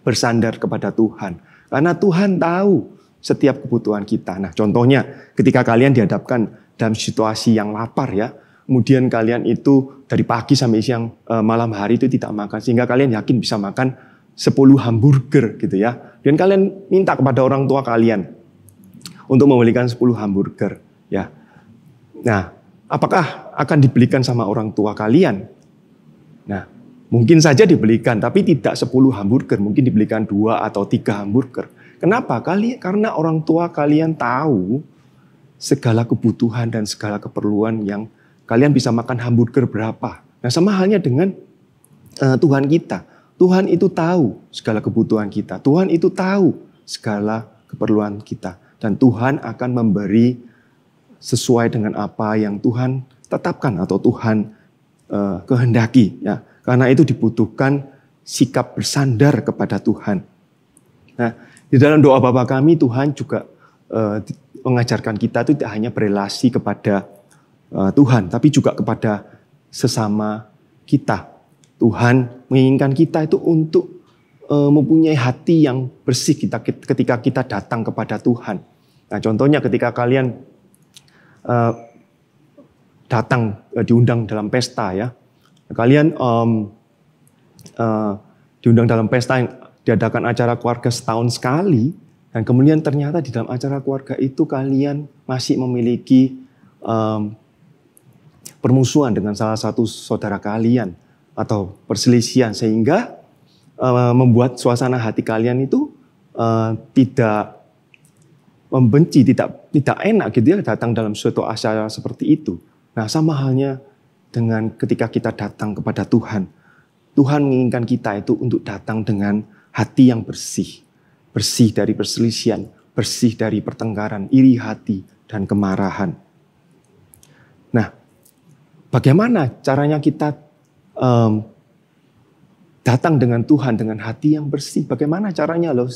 bersandar kepada Tuhan. Karena Tuhan tahu setiap kebutuhan kita. Nah, contohnya ketika kalian dihadapkan dalam situasi yang lapar ya, kemudian kalian itu dari pagi sampai siang malam hari itu tidak makan, sehingga kalian yakin bisa makan 10 hamburger gitu ya. Dan kalian minta kepada orang tua kalian untuk membelikan 10 hamburger ya. Nah, apakah akan dibelikan sama orang tua kalian? Nah, mungkin saja dibelikan, tapi tidak 10 hamburger, mungkin dibelikan 2 atau 3 hamburger. Kenapa? Karena orang tua kalian tahu segala kebutuhan dan segala keperluan yang kalian bisa makan hamburger berapa. Nah, sama halnya dengan Tuhan kita. Tuhan itu tahu segala kebutuhan kita. Tuhan itu tahu segala keperluan kita. Dan Tuhan akan memberi sesuai dengan apa yang Tuhan tetapkan atau Tuhan kehendaki. Ya. Karena itu dibutuhkan sikap bersandar kepada Tuhan. Nah, di dalam doa Bapa kami, Tuhan juga mengajarkan kita itu tidak hanya berelasi kepada Tuhan, tapi juga kepada sesama kita. Tuhan menginginkan kita itu untuk mempunyai hati yang bersih ketika kita datang kepada Tuhan. Nah, contohnya ketika kalian datang diundang dalam pesta ya, kalian diundang dalam pesta yang diadakan acara keluarga setahun sekali, dan kemudian ternyata di dalam acara keluarga itu kalian masih memiliki permusuhan dengan salah satu saudara kalian atau perselisihan, sehingga membuat suasana hati kalian itu tidak membenci, tidak enak gitu ya datang dalam suatu acara seperti itu. Nah, sama halnya dengan ketika kita datang kepada Tuhan. Tuhan menginginkan kita itu untuk datang dengan hati yang bersih. Bersih dari perselisihan, bersih dari pertengkaran, iri hati, dan kemarahan. Nah, bagaimana caranya kita datang dengan Tuhan dengan hati yang bersih? Bagaimana caranya loh?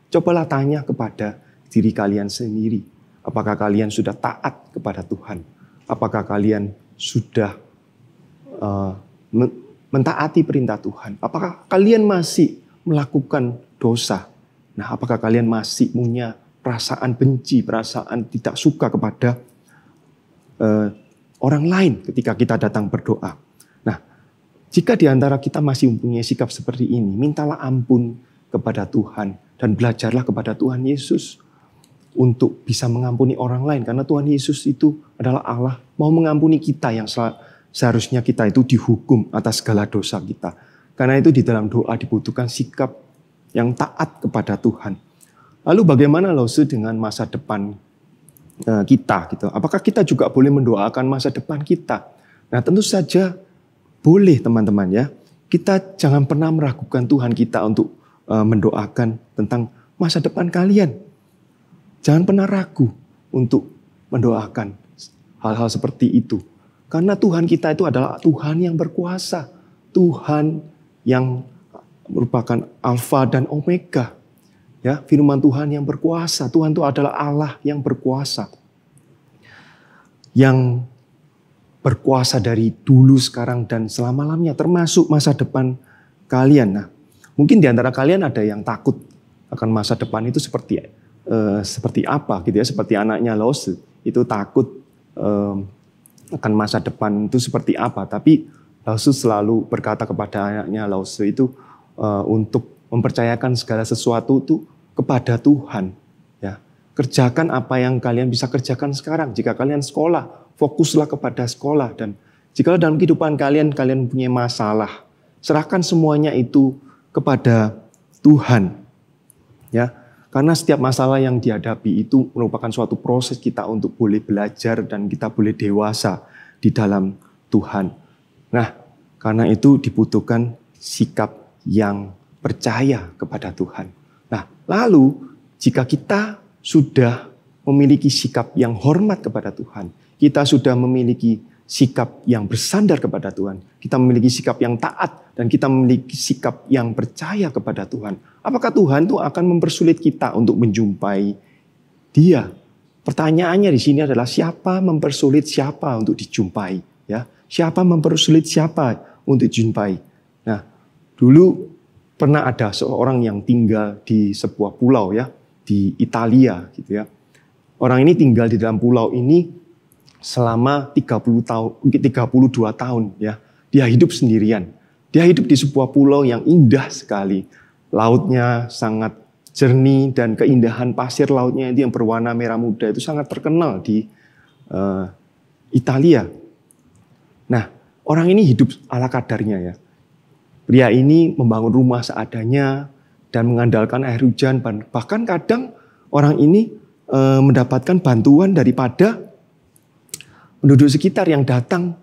Cobalah tanya kepada diri kalian sendiri. Apakah kalian sudah taat kepada Tuhan? Apakah kalian sudah mentaati perintah Tuhan? Apakah kalian masih melakukan dosa? Nah, apakah kalian masih punya perasaan benci, perasaan tidak suka kepada orang lain ketika kita datang berdoa? Nah, jika di antara kita masih mempunyai sikap seperti ini, mintalah ampun kepada Tuhan dan belajarlah kepada Tuhan Yesus untuk bisa mengampuni orang lain. Karena Tuhan Yesus itu adalah Allah mau mengampuni kita yang seharusnya kita itu dihukum atas segala dosa kita. Karena itu di dalam doa dibutuhkan sikap yang taat kepada Tuhan. Lalu bagaimana loh dengan masa depan kita gitu? Apakah kita juga boleh mendoakan masa depan kita? Nah, tentu saja boleh teman-teman ya. Kita jangan pernah meragukan Tuhan kita untuk mendoakan tentang masa depan kalian. Jangan pernah ragu untuk mendoakan hal-hal seperti itu. Karena Tuhan kita itu adalah Tuhan yang berkuasa. Tuhan yang merupakan Alfa dan Omega. Ya, firman Tuhan yang berkuasa. Tuhan itu adalah Allah yang berkuasa. Yang berkuasa dari dulu, sekarang, dan selama-lamanya. Termasuk masa depan kalian. Nah, mungkin di antara kalian ada yang takut akan masa depan itu seperti apa gitu ya. Seperti anaknya Lose itu takut akan masa depan itu seperti apa. Tapi Lose selalu berkata kepada anaknya Lose itu untuk mempercayakan segala sesuatu itu kepada Tuhan. Ya, kerjakan apa yang kalian bisa kerjakan sekarang. Jika kalian sekolah, fokuslah kepada sekolah. Dan jika dalam kehidupan kalian punya masalah, serahkan semuanya itu kepada Tuhan. Ya, karena setiap masalah yang dihadapi itu merupakan suatu proses kita untuk boleh belajar dan kita boleh dewasa di dalam Tuhan. Nah, karena itu dibutuhkan sikap yang percaya kepada Tuhan. Nah, lalu jika kita sudah memiliki sikap yang hormat kepada Tuhan, kita sudah memiliki sikap yang bersandar kepada Tuhan, kita memiliki sikap yang taat, dan kita memiliki sikap yang percaya kepada Tuhan. Apakah Tuhan itu akan mempersulit kita untuk menjumpai Dia? Pertanyaannya di sini adalah siapa mempersulit siapa untuk dijumpai? Ya, siapa mempersulit siapa untuk dijumpai? Nah, dulu pernah ada seorang yang tinggal di sebuah pulau ya, di Italia gitu ya. Orang ini tinggal di dalam pulau ini selama 32 tahun ya. Dia hidup sendirian. Dia hidup di sebuah pulau yang indah sekali. Lautnya sangat jernih dan keindahan pasir lautnya itu yang berwarna merah muda itu sangat terkenal di Italia. Nah, orang ini hidup ala kadarnya ya. Pria ini membangun rumah seadanya dan mengandalkan air hujan. Bahkan kadang orang ini mendapatkan bantuan daripada penduduk sekitar yang datang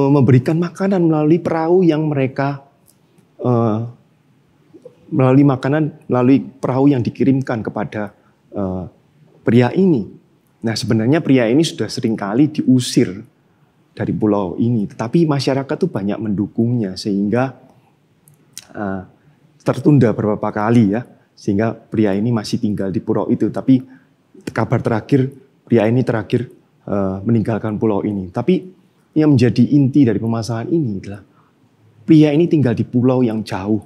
memberikan makanan melalui perahu yang mereka melalui perahu yang dikirimkan kepada pria ini. Nah, sebenarnya pria ini sudah seringkali diusir dari pulau ini, tetapi masyarakat tuh banyak mendukungnya sehingga tertunda beberapa kali ya, sehingga pria ini masih tinggal di pulau itu. Tapi kabar terakhir pria ini meninggalkan pulau ini. Tapi yang menjadi inti dari permasalahan ini adalah pria ini tinggal di pulau yang jauh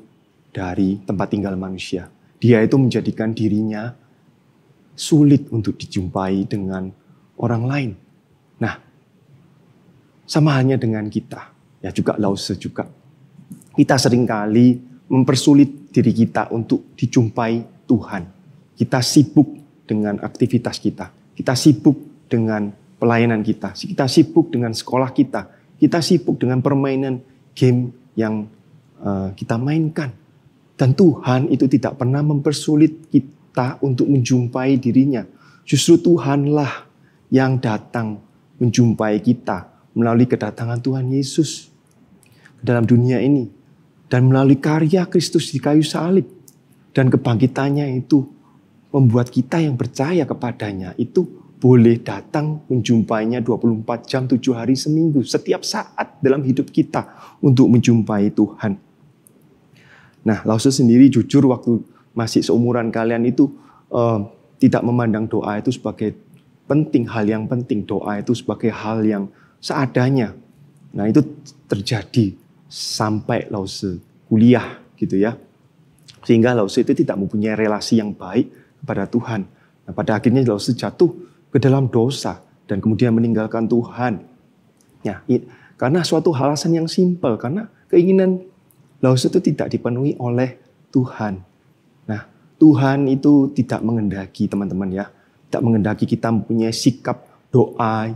dari tempat tinggal manusia. Dia itu menjadikan dirinya sulit untuk dijumpai dengan orang lain. Nah, sama halnya dengan kita, ya juga Lause juga. Kita seringkali mempersulit diri kita untuk dijumpai Tuhan. Kita sibuk dengan aktivitas kita. Kita sibuk dengan pelayanan kita. Kita sibuk dengan sekolah kita. Kita sibuk dengan permainan game yang kita mainkan. Dan Tuhan itu tidak pernah mempersulit kita untuk menjumpai dirinya. Justru Tuhanlah yang datang menjumpai kita melalui kedatangan Tuhan Yesus ke dalam dunia ini. Dan melalui karya Kristus di kayu salib. Dan kebangkitannya itu membuat kita yang percaya kepadanya itu boleh datang menjumpainya 24 jam 7 hari seminggu. Setiap saat dalam hidup kita untuk menjumpai Tuhan. Nah, Lause sendiri jujur waktu masih seumuran kalian itu tidak memandang doa itu sebagai penting, hal yang penting. Doa itu sebagai hal yang seadanya. Nah, itu terjadi sampai Lause kuliah gitu ya. Sehingga Lause itu tidak mempunyai relasi yang baik kepada Tuhan. Nah, pada akhirnya Lause jatuh ke dalam dosa dan kemudian meninggalkan Tuhan. Ya, karena suatu alasan yang simpel, karena keinginan Lause itu tidak dipenuhi oleh Tuhan. Nah, Tuhan itu tidak menghendaki teman-teman ya, tidak menghendaki kita mempunyai sikap doa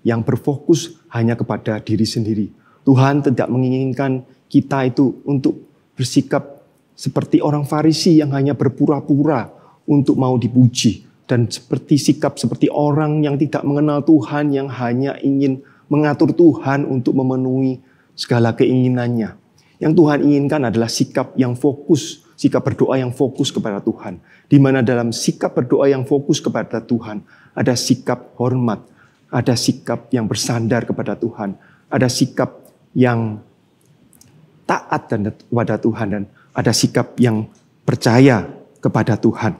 yang berfokus hanya kepada diri sendiri. Tuhan tidak menginginkan kita itu untuk bersikap seperti orang Farisi yang hanya berpura-pura untuk mau dipuji. Dan seperti orang yang tidak mengenal Tuhan, yang hanya ingin mengatur Tuhan untuk memenuhi segala keinginannya. Yang Tuhan inginkan adalah sikap yang fokus, sikap berdoa yang fokus kepada Tuhan. Di mana dalam sikap berdoa yang fokus kepada Tuhan, ada sikap hormat, ada sikap yang bersandar kepada Tuhan, ada sikap yang taat kepada Tuhan, dan ada sikap yang percaya kepada Tuhan.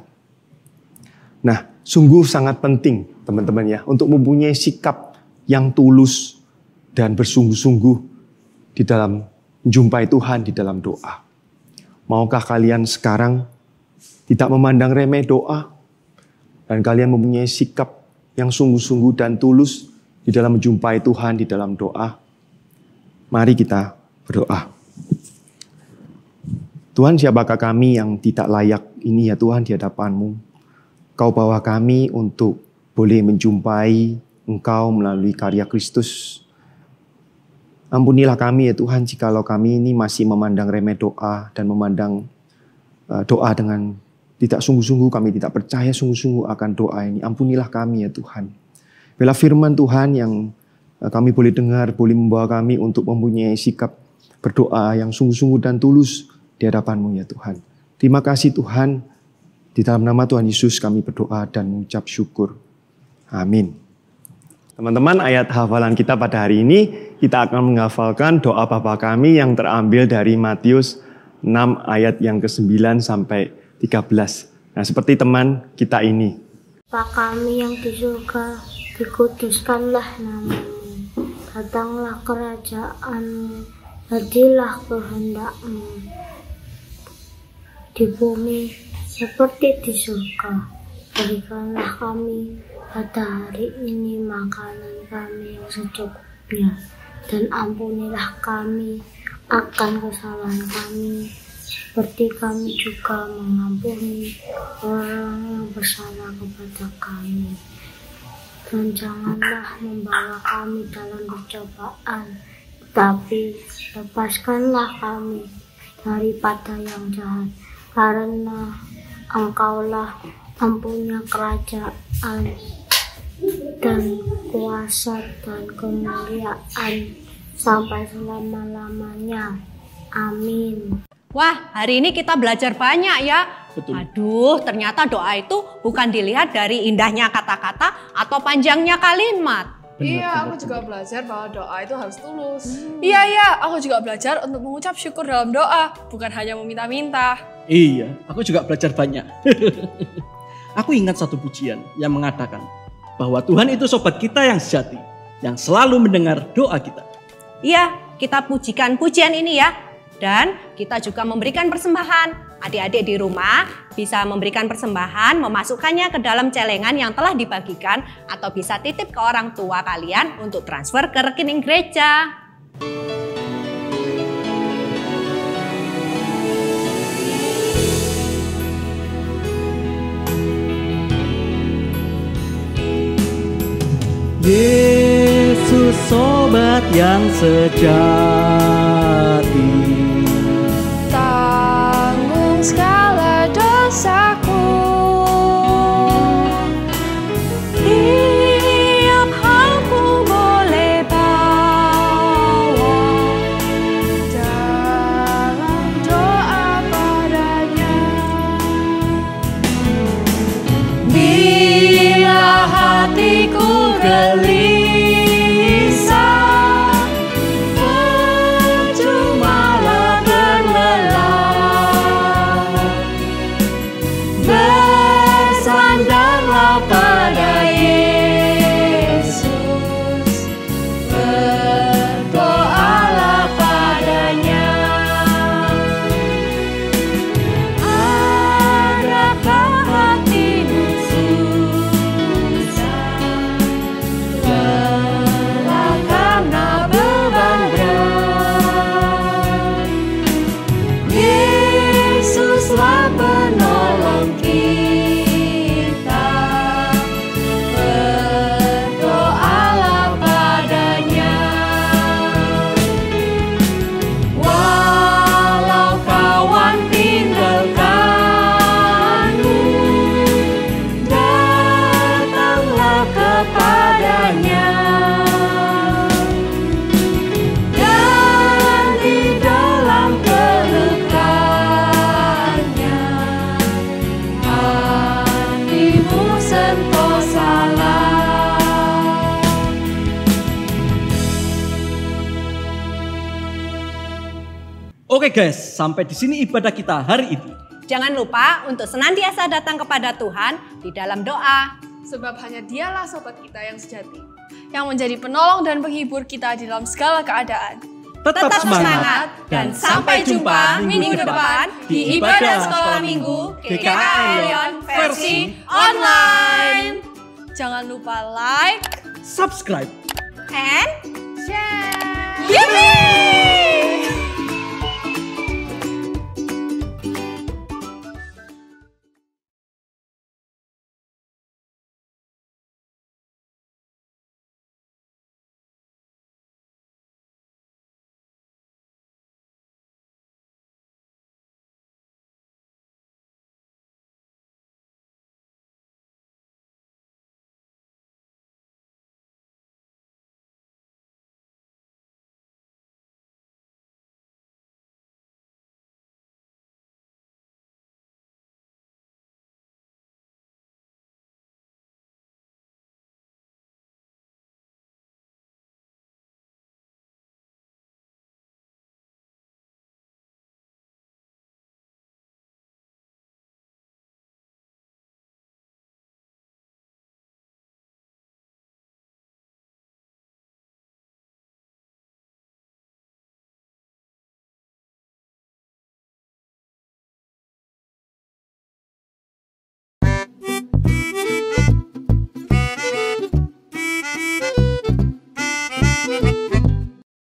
Nah, sungguh sangat penting teman-teman ya, untuk mempunyai sikap yang tulus dan bersungguh-sungguh di dalam menjumpai Tuhan di dalam doa. Maukah kalian sekarang tidak memandang remeh doa, dan kalian mempunyai sikap yang sungguh-sungguh dan tulus di dalam menjumpai Tuhan di dalam doa? Mari kita berdoa. Tuhan, siapakah kami yang tidak layak ini ya Tuhan di hadapan-Mu? Kau bawa kami untuk boleh menjumpai Engkau melalui karya Kristus. Ampunilah kami ya Tuhan, jikalau kami ini masih memandang remeh doa dan memandang doa dengan tidak sungguh-sungguh, kami tidak percaya sungguh-sungguh akan doa ini. Ampunilah kami ya Tuhan. Bila firman Tuhan yang kami boleh dengar, boleh membawa kami untuk mempunyai sikap berdoa yang sungguh-sungguh dan tulus di hadapan-Mu ya Tuhan. Terima kasih Tuhan, di dalam nama Tuhan Yesus kami berdoa dan mengucap syukur. Amin. Teman-teman, ayat hafalan kita pada hari ini, kita akan menghafalkan doa Bapa kami yang terambil dari Matius 6 ayat yang ke-9 sampai 13. Nah, seperti teman kita ini. Bapa kami yang di surga, dikuduskanlah nama-Mu. Datanglah kerajaan-Mu, jadilah kehendak-Mu di bumi seperti di surga. Berikanlah kami pada hari ini makanan kami yang secukupnya, dan ampunilah kami akan kesalahan kami, seperti kami juga mengampuni orang yang bersalah kepada kami. Dan janganlah membawa kami dalam percobaan, tapi lepaskanlah kami daripada yang jahat, karena Engkaulah mempunyai kerajaan dan kuasa dan kemuliaan sampai selama-lamanya. Amin. Wah, hari ini kita belajar banyak ya. Betul. Aduh, ternyata doa itu bukan dilihat dari indahnya kata-kata atau panjangnya kalimat. Iya, aku juga belajar bahwa doa itu harus tulus. Iya, aku juga belajar untuk mengucap syukur dalam doa, bukan hanya meminta-minta. Iya, aku juga belajar banyak. Aku ingat satu pujian yang mengatakan bahwa Tuhan itu sobat kita yang sejati, yang selalu mendengar doa kita. Iya, kita pujikan pujian ini ya. Dan kita juga memberikan persembahan. Adik-adik di rumah bisa memberikan persembahan, memasukkannya ke dalam celengan yang telah dibagikan, atau bisa titip ke orang tua kalian untuk transfer ke rekening gereja. Yesus sobat yang sejati, Tanggung segala dosaku, Tiap halku boleh bawa dalam doa padanya. bila hatiku gelisah, percumalah berlelah, bersandarlah pada Yesus, berdoalah padanya. Adakah hatimu susah, lelah karena beban berat? Yesuslah penolong kita, berdoalah padanya. Walau kawan tinggalkanmu, datanglah kepadanya, dan di dalam pelukannya hatimu sentosalah. Oke guys, sampai di sini ibadah kita hari ini. Jangan lupa untuk senantiasa datang kepada Tuhan di dalam doa. Sebab hanya dialah sobat kita yang sejati, yang menjadi penolong dan penghibur kita di dalam segala keadaan. Tetap semangat dan sampai jumpa minggu depan di ibadah sekolah minggu GKI Lyon versi online. Jangan lupa like, subscribe. And share.